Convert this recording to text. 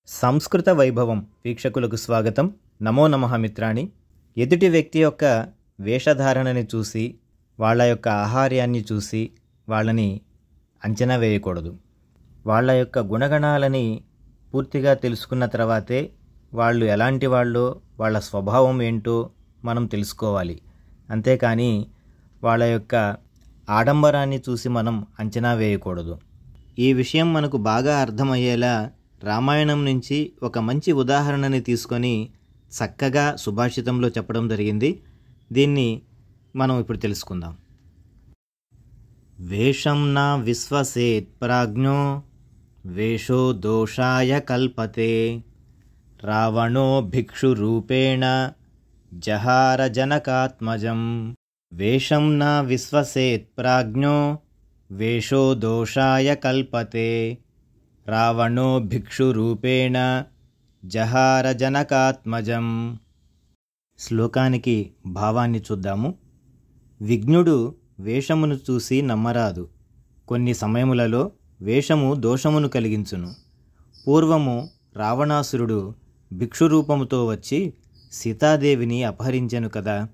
సంస్కృత వైభవం వీక్షకులకు స్వాగతం. నమో నమః మిత్రాణి. ఎదుటి వ్యక్తి యొక్క వేషధారణని చూసి, వాళ్ళ యొక్క ఆహార్యాన్ని చూసి వాళ్ళని అంచనా వేయకూడదు. వాళ్ళ యొక్క గుణగణాలని పూర్తిగా తెలుసుకున్న తర్వాతే వాళ్ళు ఎలాంటి వాళ్ళో, వాళ్ళ స్వభావం ఏంటో మనం తెలుసుకోవాలి. అంతేకాని వాళ్ళ యొక్క ఆడంబరాన్ని చూసి మనం అంచనా వేయకూడదు. ఈ విషయం మనకు బాగా అర్థమయ్యేలా రామాయణం నుంచి ఒక మంచి ఉదాహరణని తీసుకొని చక్కగా సుభాషితంలో చెప్పడం జరిగింది. దీన్ని మనం ఇప్పుడు తెలుసుకుందాం. వేషం నా విశ్వసేత్ ప్రాజ్ఞో వేషో దోషాయ కల్పతే రావణో భిక్షురూపేణ జహార జనకాత్మజం. వేషం నా విశ్వసేత్ ప్రాజ్ఞో వేషో దోషాయ కల్పతే రావణో భిక్షురూపేణ జహార జనకాత్మజం. శ్లోకానికి భావాన్ని చూద్దాము. విజ్ఞుడు వేషమును చూసి నమ్మరాదు. కొన్ని సమయములలో వేషము దోషమును కలిగించును. పూర్వము రావణాసురుడు భిక్షురూపముతో వచ్చి సీతాదేవిని అపహరించెను కదా.